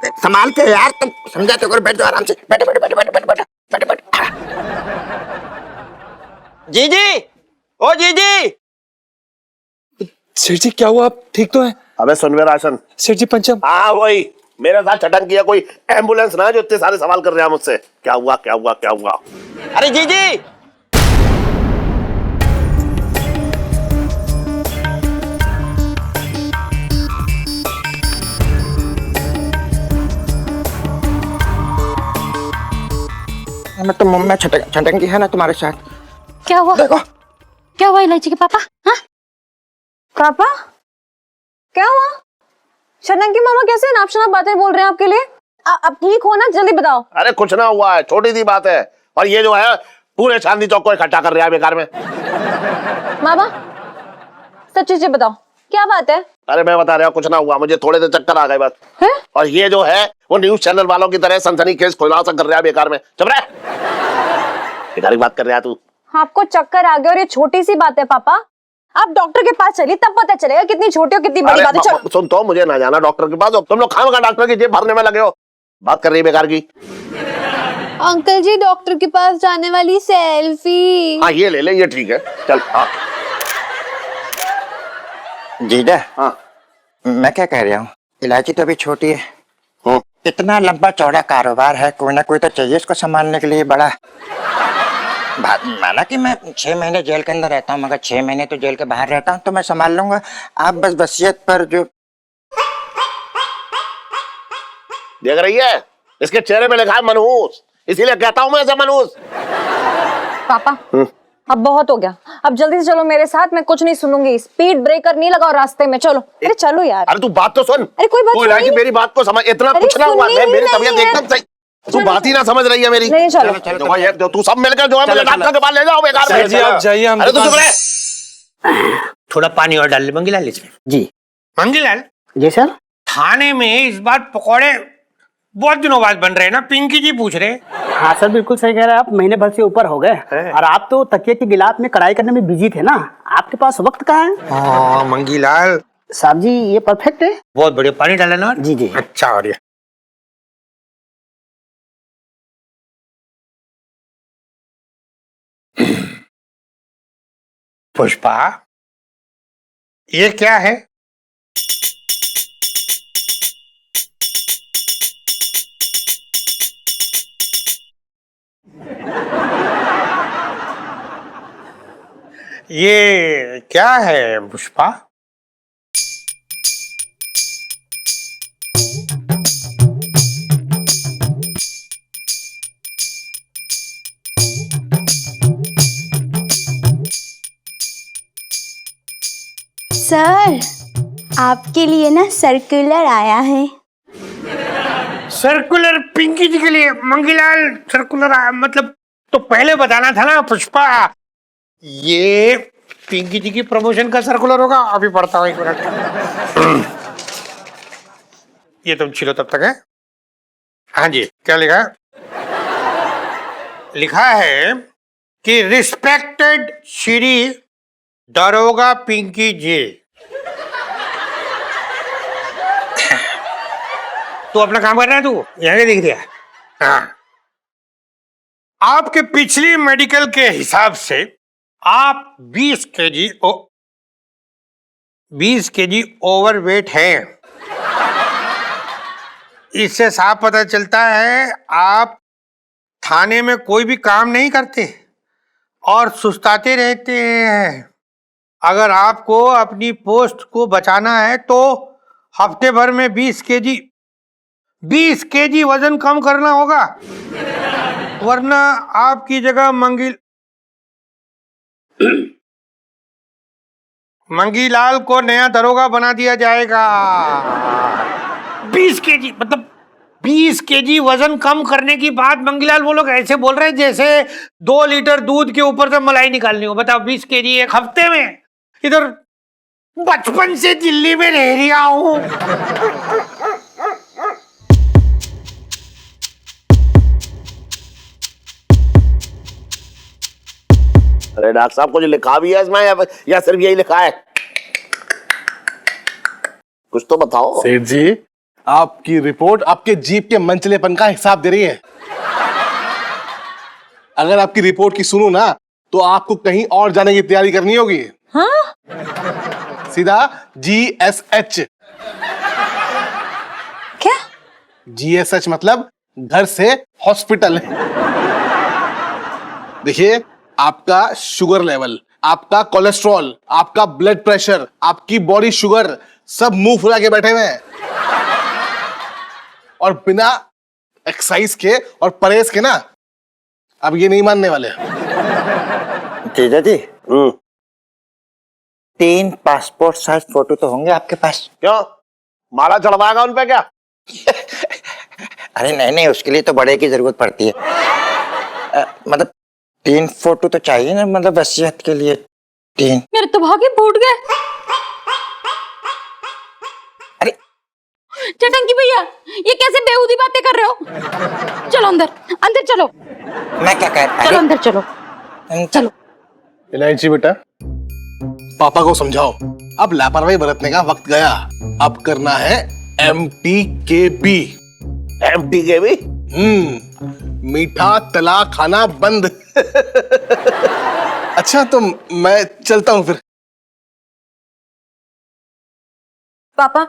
संभाल के यार, तुम समझाते करो। बैठ जाओ आराम से, बैठो बैठो बैठो बैठो बैठो बैठो बैठो बैठो। जीजी, ओ जीजी। सेठ जी क्या हुआ, आप ठीक तो हैं? अबे सुन मेरा राशन। सेठ जी पंचम। हाँ वही, मेरे साथ चटन किया कोई एम्बुलेंस ना जो इतने सारे सवाल कर रहा है मुझसे। क्या हुआ क्या हुआ क्या हुआ? अरे जीजी, मैं तो मुंह में छटंगी है ना तुम्हारे साथ। क्या हुआ? देखो क्या हुआ इलायची के पापा? हाँ पापा क्या हुआ? शटंकी मामा कैसे नाप शनाप बातें बोल रहे हैं आपके लिए? अब ठीक हो ना, जल्दी बताओ। अरे कुछ ना हुआ है, छोटी सी बात है। और ये जो है पूरे चांदनी चौक को इकट्ठा कर रहा है बेकार में। मामा सच्ची से बताओ, क्या बात है? अरे मैं बता रहा हूँ, कुछ ना हुआ, मुझे थोड़े से चक्कर आ गए बस। है? और ये जो है वो न्यूज चैनल वालों की तरह सनसनी केस खुलासा कर रहा है बेकार में। चुप रह, बेकार की बात कर रहा है तू। आपको चक्कर आ गया और ये छोटी सी बात है पापा? आप डॉक्टर के पास चलिए, तब पता चलेगा कितनी छोटी और कितनी बड़ी बात है। चलो सुन, तो मुझे ना जाना डॉक्टर के पास, तुम लोग खामखा डॉक्टर की जेब भरने में लगे हो। बात कर रही है बेकार की। अंकल जी डॉक्टर के पास जाने वाली सेल्फी। हाँ ये ले ले, ये ठीक है, चल। हाँ जीजा, हाँ मैं क्या कह रहा हूँ, इलायची तो अभी छोटी है, इतना लंबा चौड़ा कारोबार है, कोई ना कोई तो चाहिए इसको संभालने के लिए। बड़ा माना कि मैं 6 महीने जेल के अंदर रहता हूँ, मगर 6 महीने तो जेल के बाहर रहता हूँ, तो मैं संभाल लूंगा। आप बस वसीयत पर जो देख रही है, इसके चेहरे पे लिखा है मनहूस, इसीलिए कहता हूँ मैं इसे मनहूस। पापा अब बहुत हो गया, अब जल्दी से चलो मेरे साथ, मैं कुछ नहीं सुनूंगी। स्पीड ब्रेकर नहीं लगाओ रास्ते में, चलो। अरे चलो यार। अरे तू बात तो सुन। अरे कोई बात इलायची मेरी बात को समझ, इतना कुछ ना हुआ है, मेरी तबीयत एकदम सही। तू बात ही ना समझ रही है मेरी। नहीं चलो। देखो ये तू सब मिलकर जो है मुझे डॉक्टर के पास ले जाओ बेकार में। सेठ जी आप जाइए, हम अरे तू चुप रह। थोड़ा पानी और डाल ले मंगीलाल इसमें। जी मंगीलाल जी सर। थाने में इस बार पकौड़े बहुत दिनों बाद बन रहे हैं ना, पिंकी जी पूछ रहे। हाँ सर बिल्कुल सही कह रहे हैं आप, महीने भर से ऊपर हो गए और आप तो तकिए की गिलास में कढ़ाई करने में बिजी थे ना, आपके पास वक्त कहाँ है? हाँ मंगीलाल साहब जी ये परफेक्ट है। बहुत बढ़िया, पानी डाला ना। जी जी। अच्छा और ये पुष्पा, ये क्या है? ये क्या है पुष्पा? सर आपके लिए ना सर्कुलर आया है। सर्कुलर पिंकी जी के लिए? मंगीलाल सर्कुलर मतलब तो पहले बताना था ना पुष्पा। ये पिंकी जी की प्रमोशन का सर्कुलर होगा, अभी पढ़ता हूँ एक मिनट। ये तुम छिलो तब तक है। हाँ जी, क्या लिखा है? लिखा है कि रिस्पेक्टेड श्री दरोगा पिंकी जी, तू अपना काम कर रहा है, तू यहाँ के दिख दिया। हाँ, आपके पिछली मेडिकल के हिसाब से आप 20 केजी ओवरवेट हैं। इससे साफ पता चलता है आप थाने में कोई भी काम नहीं करते और सुस्ताते रहते हैं। अगर आपको अपनी पोस्ट को बचाना है तो हफ्ते भर में 20 केजी वजन कम करना होगा, वरना आपकी जगह मंगीलाल को नया दरोगा बना दिया जाएगा। 20 केजी मतलब 20 केजी वजन कम करने की बात मंगीलाल वो लोग ऐसे बोल रहे हैं जैसे 2 लीटर दूध के ऊपर से मलाई निकालनी हो। बताओ 20 केजी एक हफ्ते में? इधर बचपन से दिल्ली में रह रहा हूं। अरे डॉक्टर साहब कुछ लिखा भी है इसमें या सिर्फ यही लिखा है? कुछ तो बताओ। सेठ जी आपकी रिपोर्ट आपके जीप के मनचलेपन का हिसाब दे रही है। अगर आपकी रिपोर्ट की सुनूं ना तो आपको कहीं और जाने की तैयारी करनी होगी। हाँ? सीधा GSH। क्या? GSH मतलब घर से हॉस्पिटल। देखिए, आपका शुगर लेवल, आपका कोलेस्ट्रॉल, आपका ब्लड प्रेशर, आपकी बॉडी शुगर सब मुंह फुला के बैठे हुए हैं और बिना एक्सरसाइज के और परहेज के ना अब ये नहीं मानने वाले। जीजा जी 3 पासपोर्ट साइज फोटो तो होंगे आपके पास? क्यों, माला चढ़वाएगा उन पे क्या? अरे नहीं नहीं, उसके लिए तो बड़े की जरूरत पड़ती है। मतलब 3 फोटो तो चाहिए ना, मतलब वसीयत के लिए 3। मेरे तो भागे फूट गए। अरे चटंकी भैया, ये कैसे बेहूदी बातें कर रहे हो? चलो अंदर, अंदर चलो। मैं क्या कह चलो अंदर चलो, चलो। इलायची बेटा, पापा को समझाओ, अब लापरवाही बरतने का वक्त गया। अब करना है MTKB। MTKB? मीठा तला खाना बंद। अच्छा, तो मैं चलता हूँ फिर। पापा,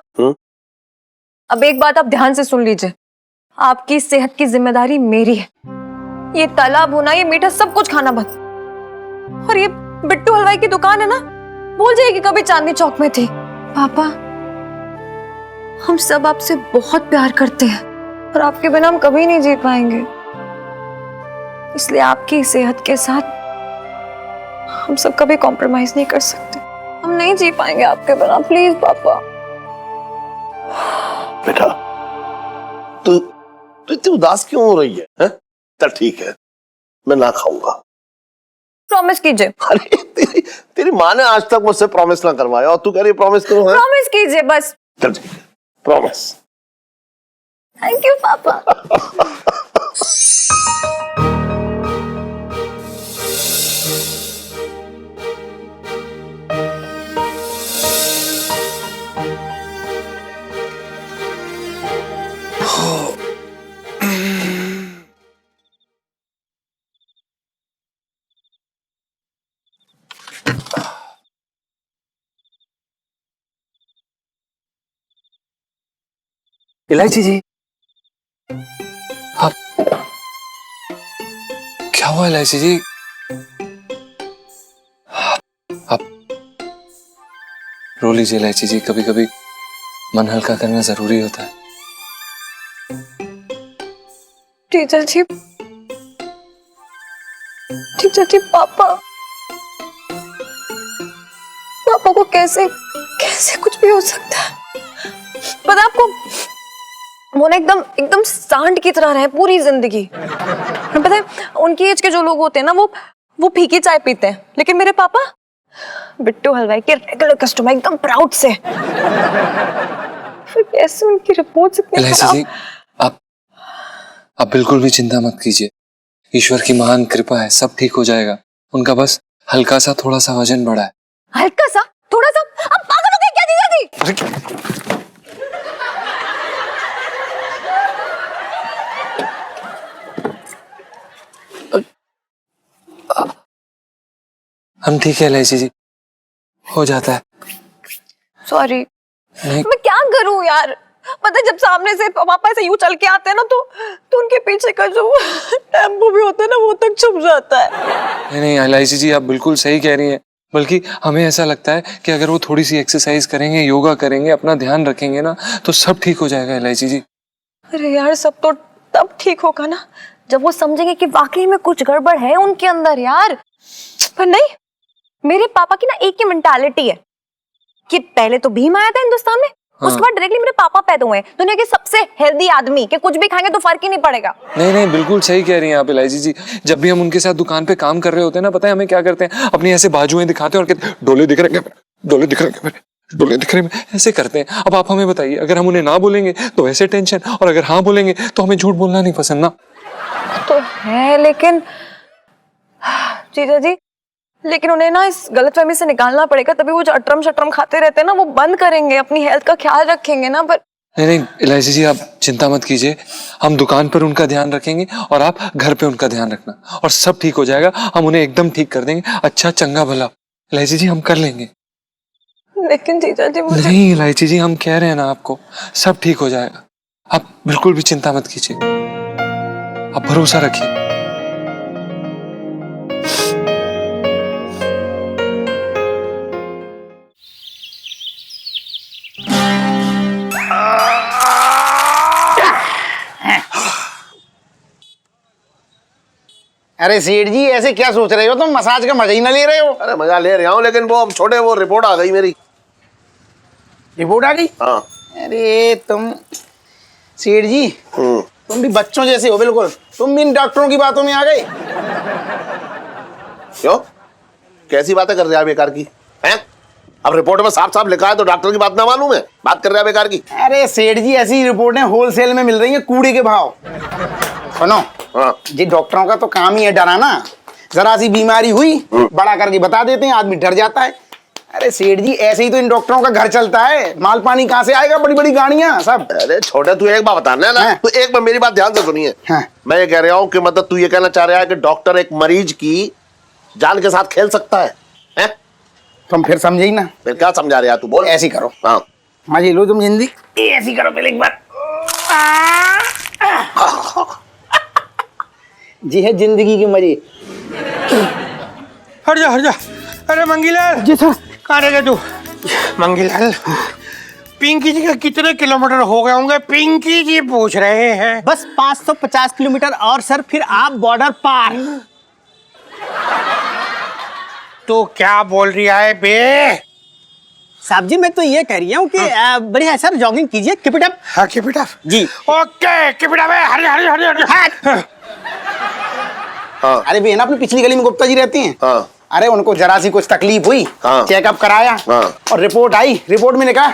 अब एक बात आप ध्यान से सुन लीजिए। आपकी सेहत की जिम्मेदारी मेरी है। ये तला भुना, ये मीठा सब कुछ खाना बंद। और ये बिट्टू हलवाई की दुकान है ना, भूल जाइए कि कभी चांदनी चौक में थी। पापा, हम सब आपसे बहुत प्यार करते हैं और आपके बिना हम कभी नहीं जी पाएंगे। इसलिए आपकी सेहत के साथ हम सब कभी कॉम्प्रोमाइज नहीं कर सकते। हम नहीं जी पाएंगे आपके बिना। प्लीज पापा। बेटा, तू इतनी उदास क्यों हो रही है? चल ठीक है, मैं ना खाऊंगा। प्रॉमिस कीजिए। अरे तेरी माँ ने आज तक मुझसे प्रॉमिस ना करवाया और तू कह रही प्रॉमिस करो? प्रॉमिस कीजिए बस। चल ठीक है, प्रॉमिस। थैंक यू पापा। इलायची जी, आप क्या हुआ इलायची जी? आप रो लीजिए इलायची जी, कभी कभी मन हल्का करना जरूरी होता है। टीचर जी, पापा को कैसे कुछ भी हो सकता है। पता आपको, वो ना एकदम सांड की तरह रहे पूरी जिंदगी। पता है, उनकी एज के जो लोग होते हैं ना, वो फीकी चाय पीते हैं, लेकिन मेरे पापा बिट्टू हलवाई के रेगुलर कस्टमर, एकदम प्राउड से। फिर कैसे उनकी रिपोर्ट इलायची जी, आप बिल्कुल भी चिंता मत कीजिए। ईश्वर की महान कृपा है, सब ठीक हो जाएगा। उनका बस हल्का सा थोड़ा सा वजन बढ़ा है। हल्का सा थोड़ा सा? अब पागल हो गए क्या जीजा जी? हम ठीक है इलायची जी, हो जाता है। सॉरी। नहीं, मैं क्या करूं यार? पता है, जब सामने से पापा ऐसे यूं चल के आते हैं ना, तो उनके पीछे का जो टेम्पो भी होता है ना, वो तक छुप जाता है। नहीं इलायची जी, आप बिल्कुल सही कह रही हैं। बल्कि हमें ऐसा लगता है कि अगर वो थोड़ी सी एक्सरसाइज करेंगे, योगा करेंगे, अपना ध्यान रखेंगे ना, तो सब ठीक हो जाएगा इलायची जी। अरे यार, सब तो तब ठीक होगा ना जब वो समझेंगे कि वाकई में कुछ गड़बड़ है उनके अंदर यार। पर नहीं, मेरे पापा की ना एक ही मेंटालिटी है कि पहले तो भीम आया था हिंदुस्तान में, उसके बाद डायरेक्टली मेरे पापा पैदा हुए, दुनिया के सबसे हेल्दी आदमी, कि कुछ भी खाएंगे तो फर्क ही नहीं पड़ेगा। नहीं, बिल्कुल सही कह रही हैं आप इलायची जी। जब भी हम उनके साथ दुकान पे काम कर रहे होते हैं ना, पता है हमें क्या करते हैं? अपनी ऐसे बाजुएं दिखाते हैं और कहते हैं डोले दिख रहे हैं, डोले दिख रहे हैं, डोले दिख रहे हैं, ऐसे करते हैं। अब आप हमें बताइए, अगर हम उन्हें ना बोलेंगे तो ऐसे टेंशन, और अगर हाँ बोलेंगे तो हमें झूठ बोलना नहीं पसंद ना। तो है, लेकिन जीजा जी, लेकिन उन्हें ना इस गलतफहमी से निकालना पड़ेगा, तभी वो जो अटरम शटरम खाते रहते हैं ना, वो बंद करेंगे, अपनी हेल्थ का ख्याल रखेंगे ना। पर नहीं नहीं इलायची जी, आप चिंता मत कीजिए। हम दुकान पर उनका ध्यान रखेंगे और आप घर पे उनका ध्यान रखना, और सब ठीक हो जाएगा। हम उन्हें एकदम ठीक कर देंगे, अच्छा चंगा भला। इलायची जी, हम कर लेंगे। लेकिन जीजा जी मुझे नहीं इलायची जी, हम कह रहे हैं ना आपको, सब ठीक हो जाएगा। आप बिल्कुल भी चिंता मत कीजिए, आप भरोसा रखिए। अरे सेठ जी, ऐसे क्या सोच रहे हो तुम? मसाज का मजा ही ना ले रहे हो? अरे मजा ले रहा हूँ, लेकिन वो अब छोटे, वो रिपोर्ट आ गई मेरी। रिपोर्ट आ गई? हाँ। अरे तुम सेठ जी, तुम भी बच्चों जैसे हो बिल्कुल। तुम भी इन डॉक्टरों की बातों में आ गए। क्यों? कैसी बातें कर रहे हैं बेकार की? हैं? अब रिपोर्ट में साफ साफ लिखा है तो डॉक्टर की बात ना मालूम है? बात कर रहे हैं बेकार की? अरे सेठ जी, ऐसी रिपोर्टें होलसेल में मिल रही है कूड़े के भाव। सुनो, हाँ। जी डॉक्टरों का तो काम ही है डराना। जरा सी बीमारी हुई बड़ा करके बता देते हैं, आदमी डर जाता है। अरे सेठ जी, ऐसे ही तो इन डॉक्टरों का घर चलता है। माल पानी कहाँ से आएगा? बड़ी बड़ी गाड़ियां सब। अरे छोटे, तू एक बात बताना है ना। हाँ। तू एक बार मेरी बात ध्यान से सुनिए। हाँ। मैं ये कह रहा हूँ कि मतलब तू ये कहना चाह रहा है कि डॉक्टर एक मरीज की जान के साथ खेल सकता है? हैं? तुम फिर समझे ही ना। फिर क्या समझा रहे हैं तू? बोल। ऐसी करो, हाँ। मजे लो तुम जिंदगी। ऐसी करो पहले एक बार। जी है जिंदगी के मजे। हट जा हट जा। अरे मंगीलाल जी सर। कहाँ रह गया तू? मंगीलाल, पिंकी जी का कितने किलोमीटर हो गए होंगे? पिंकी जी पूछ रहे हैं। बस 550 किलोमीटर और सर, फिर आप बॉर्डर पार। तो क्या बोल रहा है बे? साहब जी, मैं तो ये कह रही हूँ कि बढ़िया है सर, जॉगिंग कीजिए, कीप इट अप। हाँ कीप इट अप। जी। Okay keep it up. हट हट हट हट। हाँ। अरे बहन, अपनी पिछली गली में गुप्ता जी रहती हैं। हाँ। अरे उनको जरा सी कुछ तकलीफ हुई, हाँ। चेकअप कराया, हाँ। और रिपोर्ट आई। रिपोर्ट में लिखा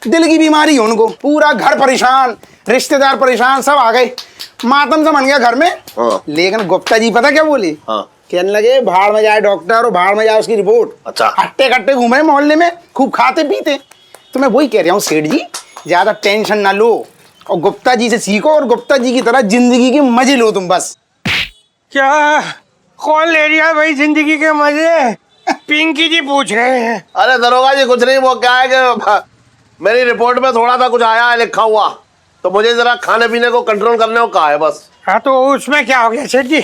दिल की बीमारी है उनको। पूरा घर परेशान, रिश्तेदार परेशान, सब आ गए। मातम सा बन गया घर में। हाँ। लेकिन गुप्ता जी पता क्या बोले? हाँ। कहने लगे भाड़ में जाए डॉक्टर और भाड़ में जाए उसकी रिपोर्ट। अच्छा। हट्टे कट्टे घूमे मोहल्ले में, खूब खाते पीते। तो मैं वही कह रहा हूँ सेठ जी, ज्यादा टेंशन ना लो और गुप्ता जी से सीखो, और गुप्ता जी की तरह जिंदगी के मजे लो तुम बस। क्या? कौन ले रहा है भाई जिंदगी के मजे? पिंकी जी पूछ रहे हैं। अरे दरोगा जी, कुछ नहीं। वो क्या है कि मेरी रिपोर्ट में थोड़ा सा कुछ आया है लिखा हुआ, तो मुझे जरा खाने पीने को कंट्रोल करने को कहा है बस। हाँ तो उसमें क्या हो गया सेठ जी?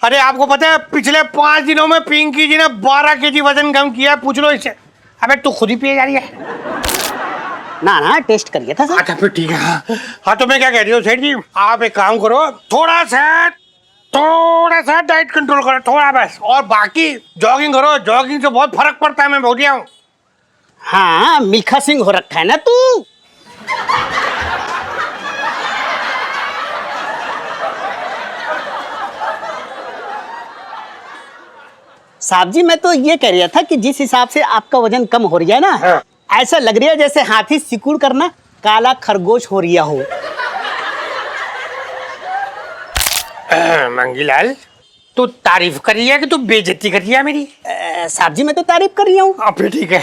अरे आपको पता है पिछले 5 दिनों में पिंकी जी ने 12 केजी वजन कम किया। पूछ लो इससे। अबे तू खुद ही पिए जा रही है। ना टेस्ट करिए था सर। अच्छा फिर ठीक है। हाँ तो मैं क्या कह रही हूँ सेठ जी, आप एक काम करो, थोड़ा सा डाइट कंट्रोल करो, थोड़ा बस, और बाकी जॉगिंग करो। जॉगिंग से बहुत फर्क पड़ता है, मैं बोल रहा हूँ। हाँ, मिल्खा सिंह हो रखा है ना तू। साहब जी, मैं तो ये कह रहा था कि जिस हिसाब से आपका वजन कम हो रहा है ना, ऐसा लग रहा है जैसे हाथी सिकुड़ करना काला खरगोश हो रहा हो। मंगीलाल, तू तारीफ कर रही है कि तू बेइज्जती कर रही है मेरी? साहब जी, मैं तो तारीफ कर रही हूँ। अब फिर ठीक है।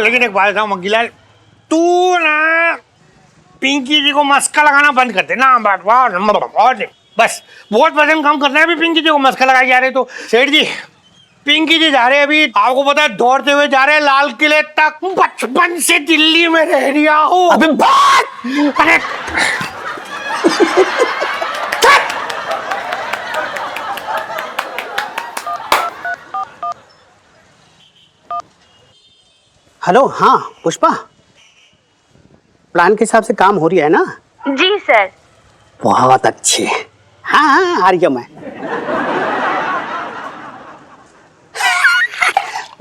लेकिन एक बात बताओ मंगीलाल, तू ना पिंकी जी को मस्का लगाना बंद कर दे ना। और बस बहुत वजन कम करना है। अभी पिंकी जी को मस्का लगाई जा रहे तो सेठ जी, पिंकी जी जा रहे हैं अभी, आपको पता है, दौड़ते हुए जा रहे हैं लाल किले तक। बचपन से दिल्ली में रह रहा हूँ। अबे बात! अरे हेलो, हाँ पुष्पा, प्लान के हिसाब से काम हो रही है ना? जी सर। बहुत अच्छे। हाँ हाँ, आ रही हूँ मैं।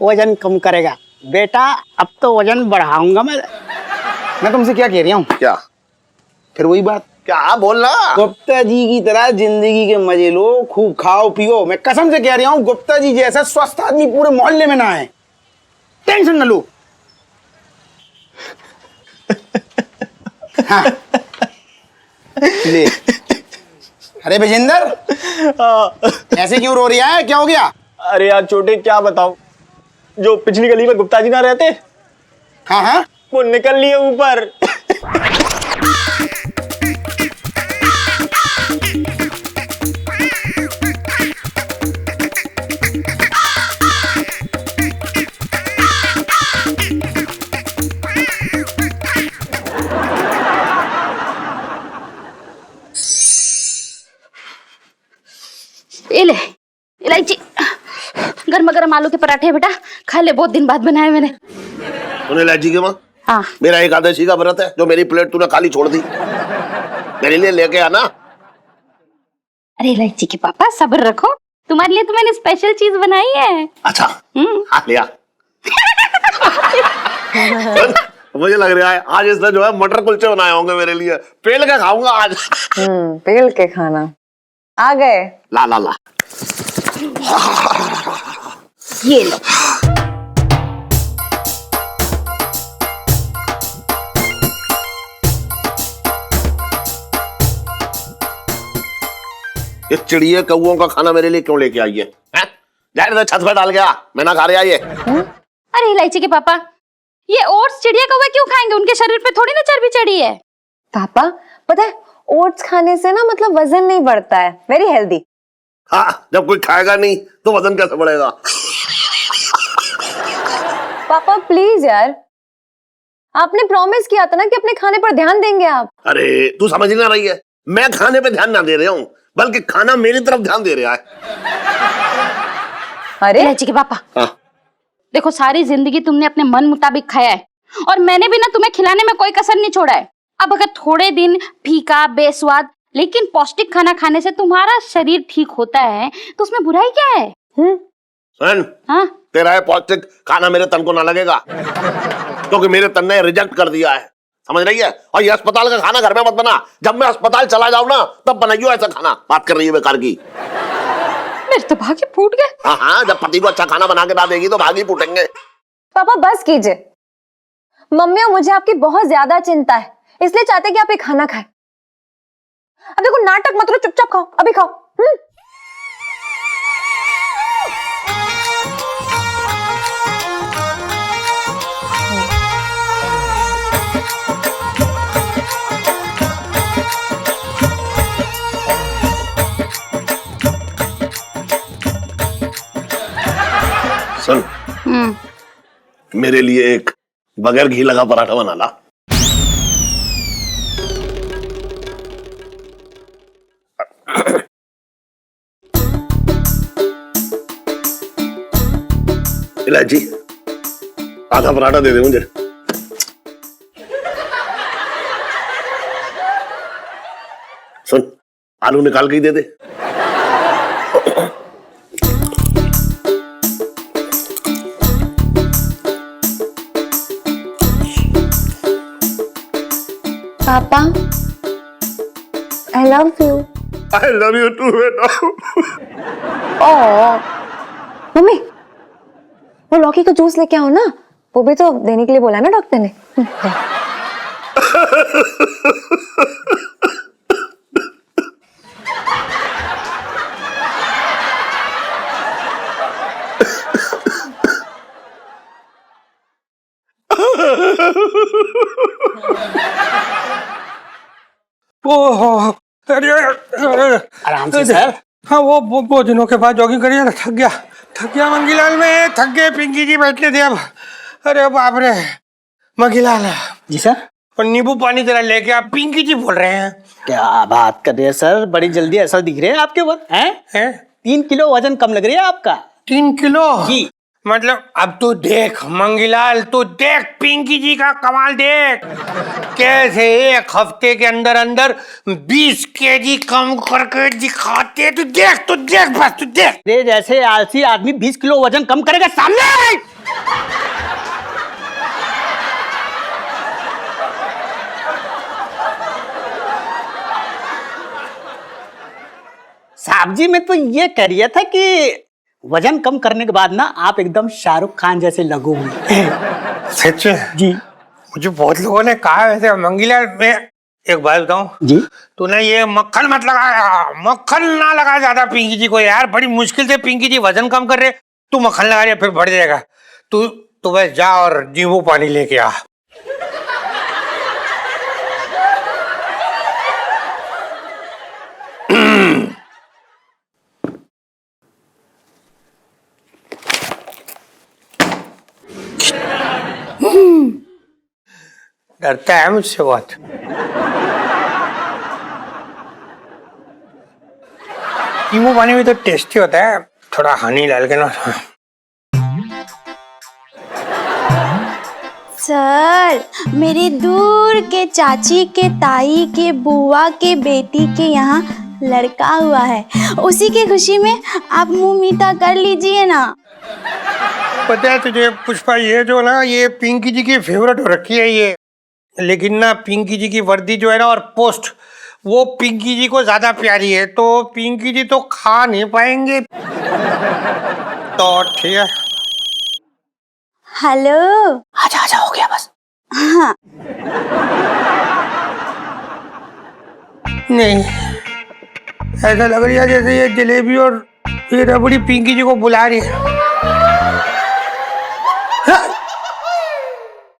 वजन कम करेगा बेटा, अब तो वजन बढ़ाऊंगा मैं तुमसे क्या कह रही हूँ? क्या? फिर वही बात, क्या बोलना? गुप्ता जी की तरह जिंदगी के मजे लो, खूब खाओ पियो। मैं कसम से कह रही हूँ, गुप्ता जी जैसा स्वस्थ आदमी पूरे मोहल्ले में ना है। टेंशन न लो। हाँ। ले। अरे विजेंदर, ऐसे क्यों रो रहा है? क्या हो गया? अरे यार छोटे, क्या बताऊं, जो पिछली गली में गुप्ता जी ना रहते, हाँ हाँ, वो निकल लिए ऊपर। ये ले इलायची, गर्मा गर्म आलू के पराठे बेटा, खा ले, बहुत दिन बाद बनाए मैंने। तूने इलायची के माँ? हाँ। मेरा एकादशी का व्रत है, जो मेरी प्लेट तूने खाली छोड़ दी, मेरे लिए लेके आना। अरे इलायची के पापा सब्र रखो, तुम्हारे लिए तो मैंने स्पेशल चीज बनाई है। अच्छा हाँ लिया। मुझे लग रहा है आज इसने जो है मटर कुलचे बनाए होंगे मेरे लिए, पेल के खाऊंगा आज। पेल के खाना आ गए। ला ला ला, ये लो। ये चिड़िए कौओं का खाना मेरे लिए क्यों लेके आई है? जाए तो छत पर डाल गया, मैं ना खा रहा ये। अरे इलायची के पापा, ये ओट्स चिड़िया कौवा क्यों खाएंगे? उनके शरीर पे थोड़ी ना चर्बी चढ़ी है। पापा पता है ओट्स खाने से ना मतलब वजन नहीं बढ़ता है, वेरी हेल्दी। हाँ, जब कोई खाएगा नहीं तो वजन कैसे बढ़ेगा? पापा प्लीज यार, आपने प्रॉमिस किया था ना कि अपने खाने पर ध्यान देंगे आप। अरे तू समझ नहीं रही है, मैं खाने पे ध्यान ना दे रहा हूँ, बल्कि खाना मेरी तरफ ध्यान दे रहा है। अरे इलायची के पापा, हाँ। देखो सारी जिंदगी तुमने अपने मन मुताबिक खाया है और मैंने भी ना तुम्हें खिलाने में कोई कसर नहीं छोड़ा है। अब अगर थोड़े दिन फीका बेस्वाद लेकिन पौष्टिक खाना खाने से तुम्हारा शरीर ठीक होता है तो उसमें बुराई क्या है? सुन, हाँ? तेरा है पौष्टिक खाना मेरे तन को ना लगेगा, क्योंकि मेरे तन ने रिजेक्ट कर दिया है, समझ रही है? और ये अस्पताल का खाना घर में मत बना, जब मैं अस्पताल चला जाऊं ना तब बनाइयो ऐसा खाना। बात कर रही है बेकार की। मेरे तो भाग्य फूट गए। हाँ हाँ, जब पति को अच्छा खाना बना के ना देगी तो भागी फूटेंगे। पापा बस कीजिए, मम्मी और मुझे आपकी बहुत ज्यादा चिंता है, इसलिए चाहते हैं कि आप ये खाना खाएं। अब देखो नाटक मत करो, चुपचाप खाओ, अभी खाओ। सुन, मेरे लिए एक बगैर घी लगा पराठा बना ला। इलायची, आधा पराठा दे दे मुझे। सुन, आलू निकाल के ही दे दे। Papa I love you. I love you too बेटा। ओह मम्मी, वो लौकी का जूस लेके आओ ना, वो भी तो देने के लिए बोला ना डॉक्टर ने। ओहो, अरे आराम से सर। हाँ, वो बहुत दिनों के बाद जॉगिंग करी है ना, थक गया मंगीलाल में, थक गए। पिंकी जी बैठने थे अब। अरे बाप रे मंगीलाल जी सर। और नींबू पानी जरा लेके आप, पिंकी जी बोल रहे हैं। क्या बात कर रहे हैं सर, बड़ी जल्दी असर दिख रहे हैं आपके ऊपर। हैं? 3 किलो वजन कम लग रही है आपका। 3 किलो जी। मतलब अब तो देख मंगीलाल, तो देख पिंकी जी का कमाल देख, कैसे 1 हफ्ते के अंदर अंदर 20 केजी कम करके दिखाते। तू देख बस, तू देख। रे जैसे आलसी आदमी 20 किलो वजन कम करेगा सामने। साहब जी मैं तो ये कह रहा था कि वजन कम करने के बाद ना आप एकदम शाहरुख खान जैसे लगो हुए। सच जी। मुझे बहुत लोगों ने कहा वैसे मंगीलाल। मैं एक बात बताऊं जी। तूने ये मक्खन मत लगाया, मक्खन ना लगा ज्यादा पिंकी जी को यार, बड़ी मुश्किल से पिंकी जी वजन कम कर रहे, तू मक्खन लगा रही फिर बढ़ जाएगा। तू बस जा और नींबू पानी लेके आ। डरता है मुझसे बहुत। नींबू पानी भी तो टेस्टी होता है, थोड़ा हनी डाल के ना। सर, मेरे दूर के चाची के ताई के बुआ के बेटी के यहाँ लड़का हुआ है, उसी की खुशी में आप मुंह मीठा कर लीजिए ना। पता है तुझे पुष्पा, ये जो ना ये पिंकी जी की फेवरेट हो रखी है ये, लेकिन ना पिंकी जी की वर्दी जो है ना और पोस्ट वो पिंकी जी को ज्यादा प्यारी है, तो पिंकी जी तो खा नहीं पाएंगे। तो ठीक है, हेलो, आजा हो गया बस। हाँ, नहीं ऐसा लग रहा है जैसे ये जलेबी और ये रबड़ी पिंकी जी को बुला रही है।